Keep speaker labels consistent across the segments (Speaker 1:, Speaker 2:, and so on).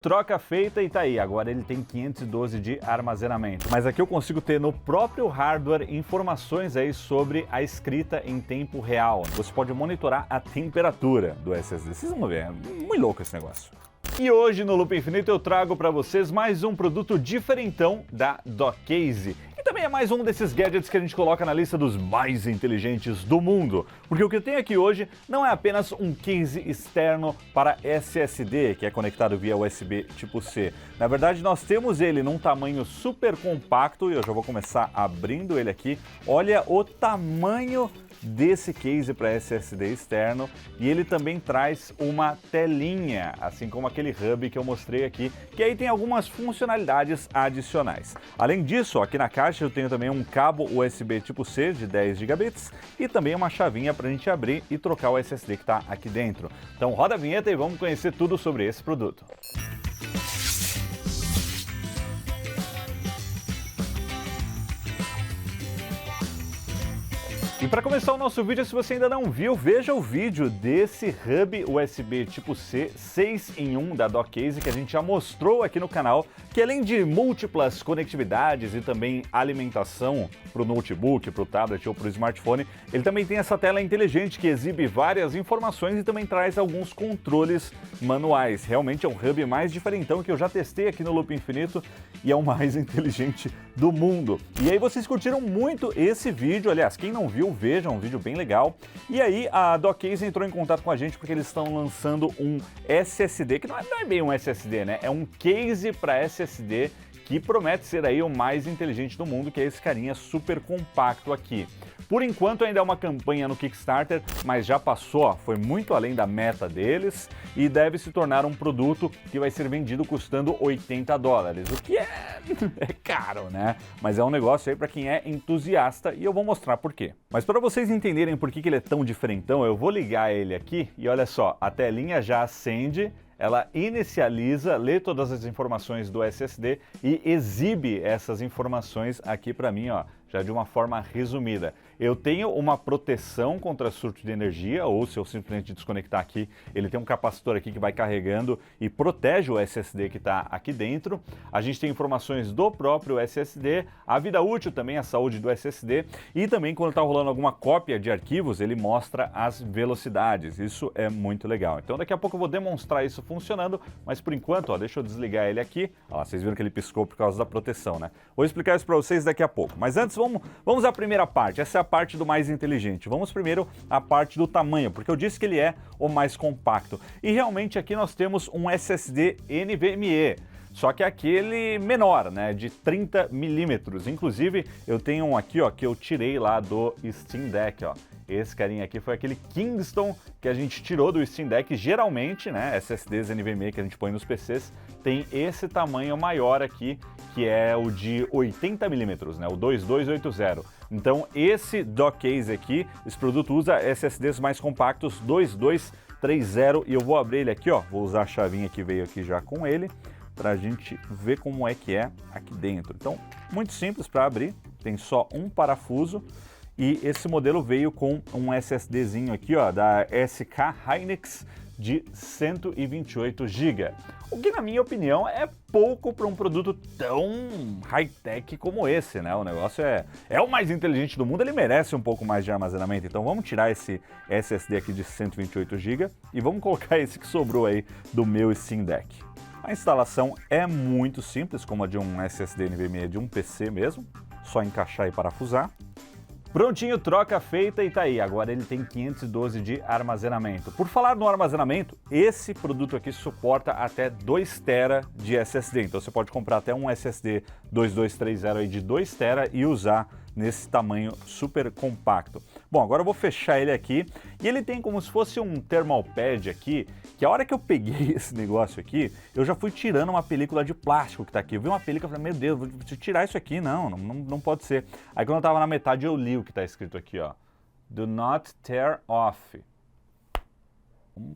Speaker 1: Troca feita e tá aí, agora ele tem 512 de armazenamento. Mas aqui eu consigo ter no próprio hardware informações aí sobre a escrita em tempo real. Você pode monitorar a temperatura do SSD. Vocês vão ver, é muito louco esse negócio. E hoje no Loop Infinito eu trago para vocês mais um produto diferentão da Docase. E também é mais um desses gadgets que a gente coloca na lista dos mais inteligentes do mundo. Porque o que eu tenho aqui hoje não é apenas um case externo para SSD, que é conectado via USB tipo C. Na verdade, nós temos ele num tamanho super compacto, e eu já vou começar abrindo ele aqui. Olha o tamanho desse case para SSD externo, e ele também traz uma telinha, assim como aquele hub que eu mostrei aqui, que aí tem algumas funcionalidades adicionais. Além disso, aqui na caixa eu tenho também um cabo USB tipo C de 10 GB e também uma chavinha para a gente abrir e trocar o SSD que está aqui dentro. Então roda a vinheta e vamos conhecer tudo sobre esse produto. E para começar o nosso vídeo, se você ainda não viu, veja o vídeo desse hub USB tipo C 6 em 1 da Docase que a gente já mostrou aqui no canal, que além de múltiplas conectividades e também alimentação para o notebook, para o tablet ou para o smartphone, ele também tem essa tela inteligente que exibe várias informações e também traz alguns controles manuais. Realmente é um hub mais diferentão que eu já testei aqui no Loop Infinito e é o mais inteligente do mundo. E aí vocês curtiram muito esse vídeo, aliás, quem não viu, vejam, um vídeo bem legal. E aí a Docase entrou em contato com a gente porque eles estão lançando um SSD, que não é bem um SSD, né? É um case para SSD que promete ser aí o mais inteligente do mundo, que é esse carinha super compacto aqui. Por enquanto ainda é uma campanha no Kickstarter, mas já passou, ó, foi muito além da meta deles e deve se tornar um produto que vai ser vendido custando $80, o que é caro, né? Mas é um negócio aí para quem é entusiasta e eu vou mostrar por quê. Mas para vocês entenderem por que ele é tão diferentão, eu vou ligar ele aqui e olha só, a telinha já acende. Ela inicializa, lê todas as informações do SSD e exibe essas informações aqui para mim, ó, já de uma forma resumida. Eu tenho uma proteção contra surto de energia, ou se eu simplesmente desconectar aqui, ele tem um capacitor aqui que vai carregando e protege o SSD que está aqui dentro. A gente tem informações do próprio SSD, a vida útil também, a saúde do SSD, e também quando está rolando alguma cópia de arquivos, ele mostra as velocidades. Isso é muito legal. Então daqui a pouco eu vou demonstrar isso funcionando, mas por enquanto, ó, deixa eu desligar ele aqui. Ó, vocês viram que ele piscou por causa da proteção, né? Vou explicar isso para vocês daqui a pouco. Mas antes, vamos à primeira parte. Essa é a parte do mais inteligente. Vamos primeiro à parte do tamanho, porque eu disse que ele é o mais compacto. E realmente aqui nós temos um SSD NVMe. Só que é aquele menor, né, de 30 milímetros. Inclusive, eu tenho um aqui, ó, que eu tirei lá do Steam Deck, ó. Esse carinha aqui foi aquele Kingston que a gente tirou do Steam Deck. Geralmente, né, SSDs NVMe que a gente põe nos PCs, tem esse tamanho maior aqui, que é o de 80 milímetros, né, o 2280. Então, esse Docase aqui, esse produto usa SSDs mais compactos, 2230, e eu vou abrir ele aqui, ó, vou usar a chavinha que veio aqui já com ele, para a gente ver como é que é aqui dentro. Então, muito simples para abrir, tem só um parafuso e esse modelo veio com um SSDzinho aqui, ó, da SK Hynix de 128 GB. O que, na minha opinião, é pouco para um produto tão high-tech como esse, né? O negócio é o mais inteligente do mundo, ele merece um pouco mais de armazenamento. Então vamos tirar esse SSD aqui de 128 GB e vamos colocar esse que sobrou aí do meu Steam Deck. A instalação é muito simples, como a de um SSD NVMe de um PC mesmo, só encaixar e parafusar. Prontinho, troca feita e tá aí, agora ele tem 512 de armazenamento. Por falar no armazenamento, esse produto aqui suporta até 2 TB de SSD, então você pode comprar até um SSD 2230 aí de 2 TB e usar nesse tamanho super compacto. Bom, agora eu vou fechar ele aqui e ele tem como se fosse um thermal pad aqui, que a hora que eu peguei esse negócio aqui, eu já fui tirando uma película de plástico que tá aqui. Eu vi uma película e falei, meu Deus, vou tirar isso aqui, não pode ser. Aí quando eu tava na metade eu li o que tá escrito aqui, ó. Do not tear off.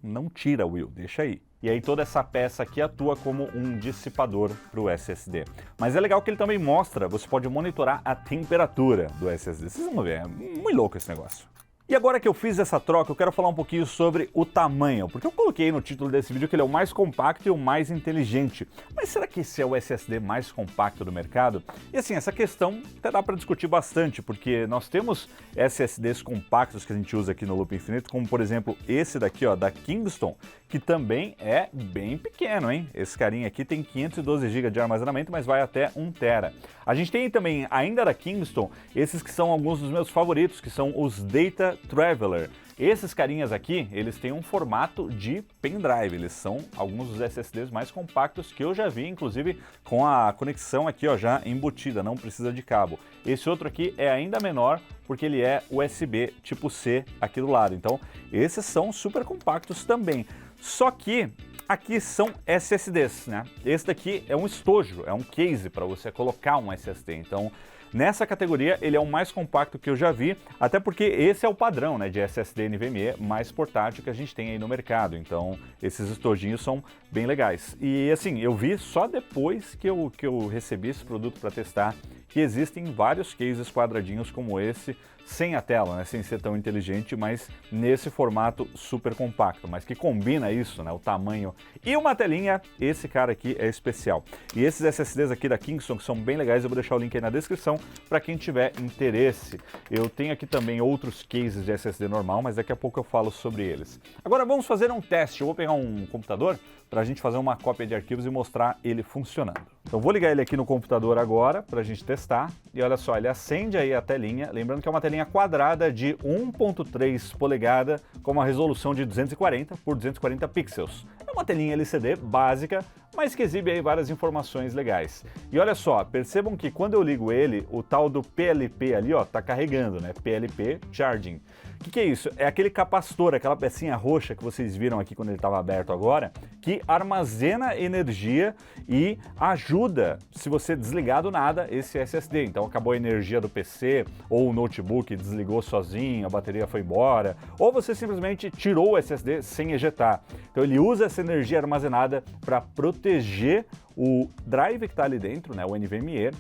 Speaker 1: Não tira, Will, deixa aí. E aí toda essa peça aqui atua como um dissipador para o SSD. Mas é legal que ele também mostra, você pode monitorar a temperatura do SSD. Vocês vão ver, é muito louco esse negócio. E agora que eu fiz essa troca, eu quero falar um pouquinho sobre o tamanho, porque eu coloquei no título desse vídeo que ele é o mais compacto e o mais inteligente. Mas será que esse é o SSD mais compacto do mercado? E assim, essa questão até dá para discutir bastante, porque nós temos SSDs compactos que a gente usa aqui no Loop Infinito, como por exemplo esse daqui, ó, da Kingston, que também é bem pequeno, hein? Esse carinha aqui tem 512 GB de armazenamento, mas vai até 1 TB. A gente tem também, ainda da Kingston, esses que são alguns dos meus favoritos, que são os Data Traveler. Esses carinhas aqui, eles têm um formato de pendrive, eles são alguns dos SSDs mais compactos que eu já vi, inclusive com a conexão aqui, ó, já embutida, não precisa de cabo. Esse outro aqui é ainda menor porque ele é USB tipo C aqui do lado, então esses são super compactos também. Só que aqui são SSDs, né? Esse daqui é um estojo, é um case para você colocar um SSD, então nessa categoria ele é o mais compacto que eu já vi, até porque esse é o padrão, né, de SSD NVMe mais portátil que a gente tem aí no mercado, então esses estojinhos são bem legais. E assim, eu vi só depois que eu recebi esse produto para testar que existem vários cases quadradinhos como esse, sem a tela, né, sem ser tão inteligente, mas nesse formato super compacto, mas que combina isso, né, o tamanho e uma telinha, esse cara aqui é especial. E esses SSDs aqui da Kingston, que são bem legais, eu vou deixar o link aí na descrição para quem tiver interesse. Eu tenho aqui também outros cases de SSD normal, mas daqui a pouco eu falo sobre eles. Agora vamos fazer um teste, eu vou pegar um computador para a gente fazer uma cópia de arquivos e mostrar ele funcionando. Então vou ligar ele aqui no computador agora para a gente testar. E olha só, ele acende aí a telinha, lembrando que é uma telinha quadrada de 1.3 polegada com uma resolução de 240 por 240 pixels. É uma telinha LCD básica, mas que exibe aí várias informações legais. E olha só, percebam que quando eu ligo ele, o tal do PLP ali, ó, tá carregando, né? PLP Charging. O que é isso? É aquele capacitor, aquela pecinha roxa que vocês viram aqui quando ele estava aberto agora, que armazena energia e ajuda, se você desligar do nada, esse SSD. Então acabou a energia do PC, ou o notebook desligou sozinho, a bateria foi embora, ou você simplesmente tirou o SSD sem ejetar. Então ele usa essa energia armazenada para proteger o drive que está ali dentro, né, o NVMe,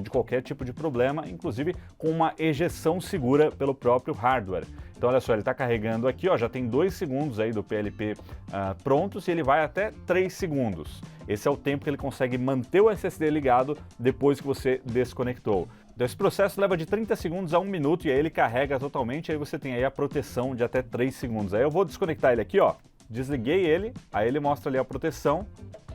Speaker 1: de qualquer tipo de problema, inclusive com uma ejeção segura pelo próprio hardware. Então olha só, ele está carregando aqui, ó, já tem 2 segundos aí do PLP prontos e ele vai até 3 segundos. Esse é o tempo que ele consegue manter o SSD ligado depois que você desconectou. Então esse processo leva de 30 segundos a 1 minuto e aí ele carrega totalmente, aí você tem aí a proteção de até 3 segundos. Aí eu vou desconectar ele aqui, ó, desliguei ele, aí ele mostra ali a proteção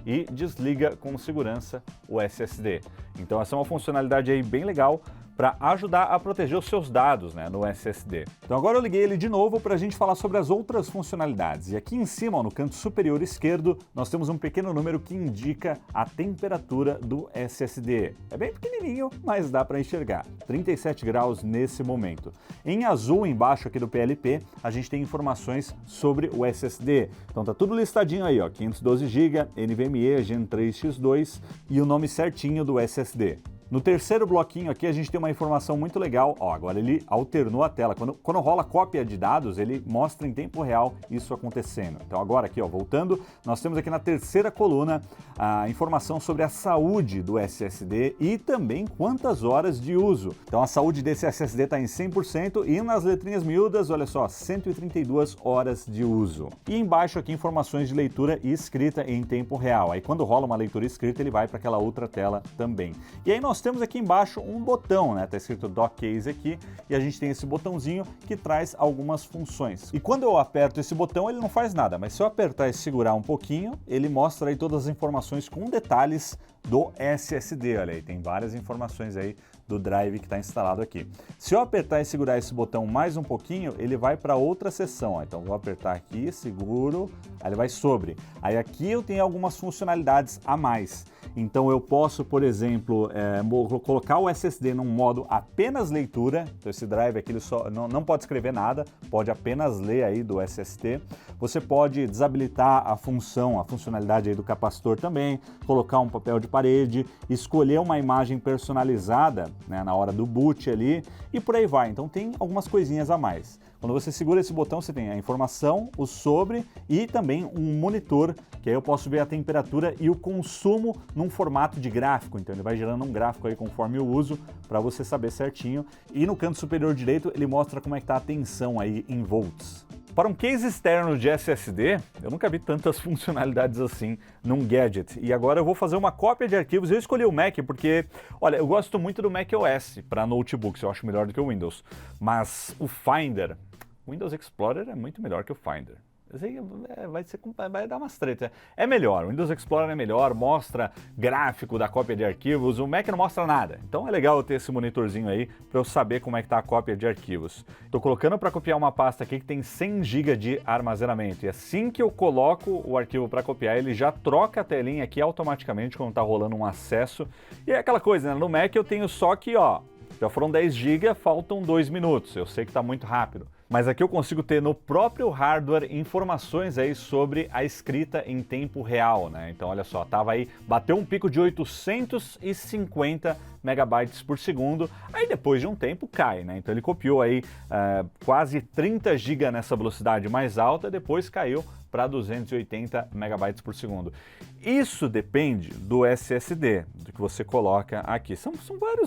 Speaker 1: e desliga com segurança o SSD. Então essa é uma funcionalidade aí bem legal para ajudar a proteger os seus dados, né, no SSD. Então agora eu liguei ele de novo para a gente falar sobre as outras funcionalidades. E aqui em cima, ó, no canto superior esquerdo, nós temos um pequeno número que indica a temperatura do SSD. É bem pequenininho, mas dá para enxergar. 37 graus nesse momento. Em azul, embaixo aqui do PLP, a gente tem informações sobre o SSD. Então tá tudo listadinho aí, ó, 512 GB, NVMe, Gen 3X2 e o nome certinho do SSD. No terceiro bloquinho aqui a gente tem uma informação muito legal, ó, agora ele alternou a tela, quando rola cópia de dados ele mostra em tempo real isso acontecendo. Então agora aqui, ó, voltando, nós temos aqui na terceira coluna a informação sobre a saúde do SSD e também quantas horas de uso. Então a saúde desse SSD está em 100% e nas letrinhas miúdas, olha só, 132 horas de uso. E embaixo aqui informações de leitura e escrita em tempo real, aí quando rola uma leitura escrita ele vai para aquela outra tela também. E aí nós temos aqui embaixo um botão, né? Tá escrito Dock Case aqui e a gente tem esse botãozinho que traz algumas funções. E quando eu aperto esse botão ele não faz nada, mas se eu apertar e segurar um pouquinho, ele mostra aí todas as informações com detalhes do SSD. Olha aí, tem várias informações aí do drive que está instalado aqui. Se eu apertar e segurar esse botão mais um pouquinho, ele vai para outra seção. Ó. Então vou apertar aqui, seguro, aí ele vai sobre. Aí aqui eu tenho algumas funcionalidades a mais. Então eu posso, por exemplo, colocar o SSD num modo apenas leitura. Então esse drive aqui ele só não pode escrever nada, pode apenas ler aí do SSD. Você pode desabilitar a funcionalidade aí do capacitor também, colocar um papel de parede, escolher uma imagem personalizada né, na hora do boot ali e por aí vai. Então tem algumas coisinhas a mais. Quando você segura esse botão, você tem a informação, o sobre e também um monitor, que aí eu posso ver a temperatura e o consumo num formato de gráfico. Então ele vai gerando um gráfico aí conforme eu uso para você saber certinho. E no canto superior direito ele mostra como é que está a tensão aí em volts. Para um case externo de SSD, eu nunca vi tantas funcionalidades assim num gadget. E agora eu vou fazer uma cópia de arquivos. Eu escolhi o Mac porque, olha, eu gosto muito do macOS para notebooks, eu acho melhor do que o Windows. Mas o Finder, o Windows Explorer é muito melhor que o Finder. Vai dar umas tretas. É melhor, o Windows Explorer é melhor, mostra gráfico da cópia de arquivos, o Mac não mostra nada. Então é legal eu ter esse monitorzinho aí para eu saber como é que tá a cópia de arquivos. Estou colocando para copiar uma pasta aqui que tem 100 GB de armazenamento. E assim que eu coloco o arquivo para copiar, ele já troca a telinha aqui automaticamente quando está rolando um acesso. E é aquela coisa, né? No Mac eu tenho só que, ó, já foram 10 GB, faltam 2 minutos. Eu sei que está muito rápido. Mas aqui eu consigo ter no próprio hardware informações aí sobre a escrita em tempo real, né? Então olha só, tava aí, bateu um pico de 850 megabytes por segundo, aí depois de um tempo cai, né? Então ele copiou aí quase 30 GB nessa velocidade mais alta, depois caiu para 280 megabytes por segundo. Isso depende do SSD, do que você coloca aqui. São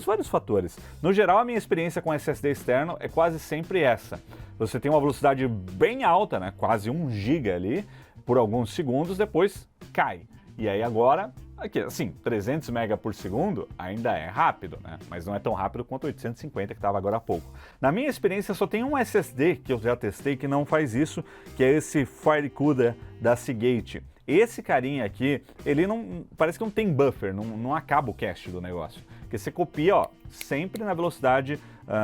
Speaker 1: vários fatores. No geral, a minha experiência com SSD externo é quase sempre essa. Você tem uma velocidade bem alta, né? Quase 1 GB ali, por alguns segundos, depois cai. E aí agora, aqui, assim, 300 MB por segundo ainda é rápido, né? Mas não é tão rápido quanto 850 que estava agora há pouco. Na minha experiência, só tem um SSD que eu já testei que não faz isso, que é esse FireCuda da Seagate. Esse carinha aqui, ele não, parece que não tem buffer, não acaba o cache do negócio. Porque você copia, ó, sempre na velocidade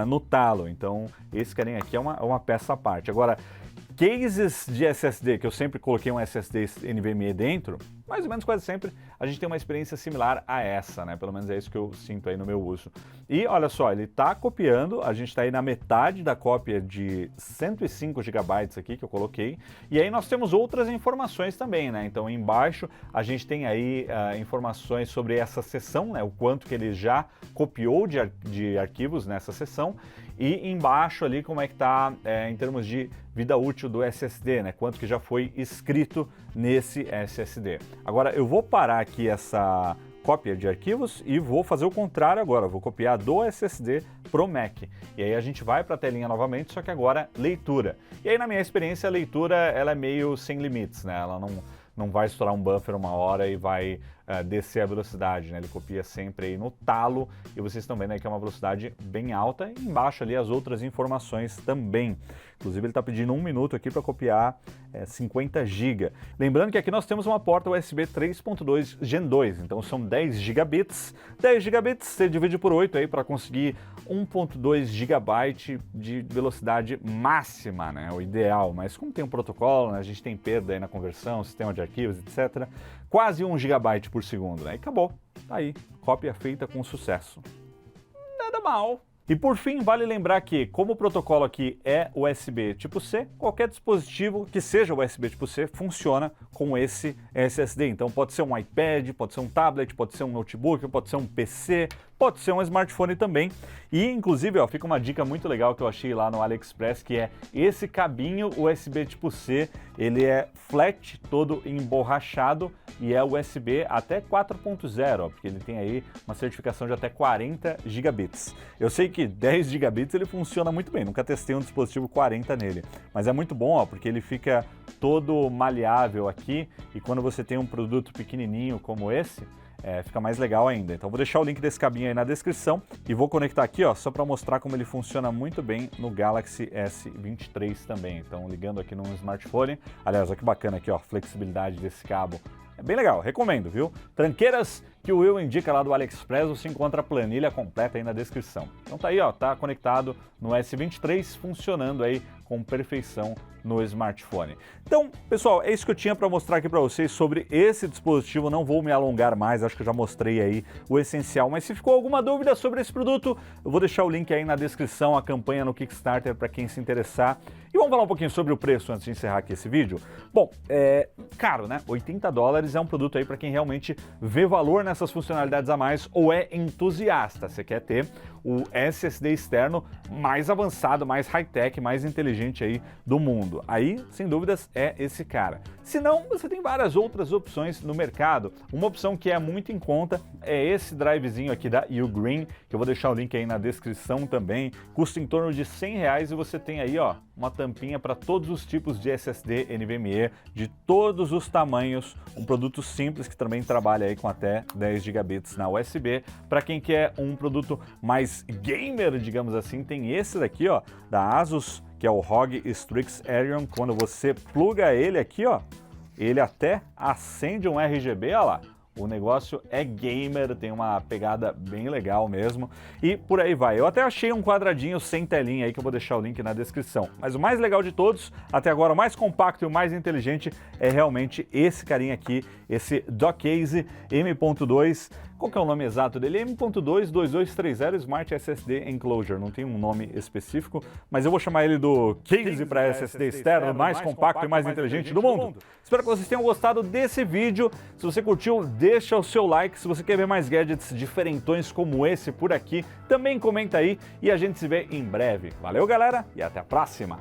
Speaker 1: no talo. Então, esse carinha aqui é uma peça à parte. Agora, cases de SSD, que eu sempre coloquei um SSD NVMe dentro, mais ou menos quase sempre, a gente tem uma experiência similar a essa, né? Pelo menos é isso que eu sinto aí no meu uso. E olha só, ele tá copiando, a gente tá aí na metade da cópia de 105 GB aqui que eu coloquei, e aí nós temos outras informações também, né? Então embaixo a gente tem aí informações sobre essa seção, né? O quanto que ele já copiou de arquivos nessa seção, e embaixo ali como é que tá em termos de vida útil do SSD, né? Quanto que já foi escrito nesse SSD. Agora eu vou parar aqui essa cópia de arquivos e vou fazer o contrário agora, vou copiar do SSD pro Mac. E aí a gente vai para a telinha novamente, só que agora leitura. E aí na minha experiência a leitura ela é meio sem limites, né? Ela não vai estourar um buffer uma hora e vai descer a velocidade, né? Ele copia sempre aí no talo e vocês estão vendo aí que é uma velocidade bem alta e embaixo ali as outras informações também. Inclusive ele está pedindo 1 minuto aqui para copiar 50 GB. Lembrando que aqui nós temos uma porta USB 3.2 Gen 2, então são 10 gigabits. 10 gigabits você divide por 8 aí para conseguir 1.2 GB de velocidade máxima, né? O ideal, mas como tem um protocolo, né? A gente tem perda aí na conversão, sistema de arquivos, etc. Quase 1 GB por segundo, né? E acabou. Tá aí, cópia feita com sucesso. Nada mal. E por fim, vale lembrar que, como o protocolo aqui é USB tipo C, qualquer dispositivo que seja USB tipo C funciona com esse SSD. Então pode ser um iPad, pode ser um tablet, pode ser um notebook, pode ser um PC, pode ser um smartphone também. E inclusive, ó, fica uma dica muito legal que eu achei lá no AliExpress, que é esse cabinho USB tipo C, ele é flat, todo emborrachado e é USB até 4.0, porque ele tem aí uma certificação de até 40 gigabits. Eu sei que 10 gigabits ele funciona muito bem, nunca testei um dispositivo 40 nele, mas é muito bom, ó, porque ele fica todo maleável aqui e quando você tem um produto pequenininho como esse, fica mais legal ainda. Então vou deixar o link desse cabinho aí na descrição e vou conectar aqui, ó, só para mostrar como ele funciona muito bem no Galaxy S23 também. Então ligando aqui num smartphone, aliás, olha que bacana aqui, ó, flexibilidade desse cabo. É bem legal, recomendo, viu? Tranqueiras que o Will indica lá do AliExpress, você encontra a planilha completa aí na descrição. Então tá aí, ó, tá conectado no S23, funcionando aí com perfeição no smartphone. Então, pessoal, é isso que eu tinha para mostrar aqui para vocês sobre esse dispositivo. Não vou me alongar mais, acho que eu já mostrei aí o essencial. Mas se ficou alguma dúvida sobre esse produto, eu vou deixar o link aí na descrição, a campanha no Kickstarter para quem se interessar. E vamos falar um pouquinho sobre o preço antes de encerrar aqui esse vídeo. Bom, é caro, né? $80 é um produto aí para quem realmente vê valor nessas funcionalidades a mais ou é entusiasta. Você quer ter o SSD externo mais avançado, mais high-tech, mais inteligente aí do mundo. Aí, sem dúvidas, é esse cara. Se não, você tem várias outras opções no mercado. Uma opção que é muito em conta é esse drivezinho aqui da Ugreen, que eu vou deixar o link aí na descrição também. Custa em torno de R$100 e você tem aí, ó, uma tampinha para todos os tipos de SSD NVMe, de todos os tamanhos, um produto simples que também trabalha aí com até 10 GB na USB. Para quem quer um produto mais gamer, digamos assim, tem esse daqui, ó, da Asus, que é o ROG Strix Aerion. Quando você pluga ele aqui, ó, ele até acende um RGB, ó lá. O negócio é gamer, tem uma pegada bem legal mesmo e por aí vai. Eu até achei um quadradinho sem telinha aí que eu vou deixar o link na descrição. Mas o mais legal de todos, até agora o mais compacto e o mais inteligente é realmente esse carinha aqui, esse Docase M.2. Qual que é o nome exato dele? M.2 2230 Smart SSD Enclosure. Não tem um nome específico, mas eu vou chamar ele do case para SSD externo, mais compacto e mais inteligente do mundo. Espero que vocês tenham gostado desse vídeo. Se você curtiu, deixa o seu like. Se você quer ver mais gadgets diferentões como esse por aqui, também comenta aí e a gente se vê em breve. Valeu, galera, e até a próxima!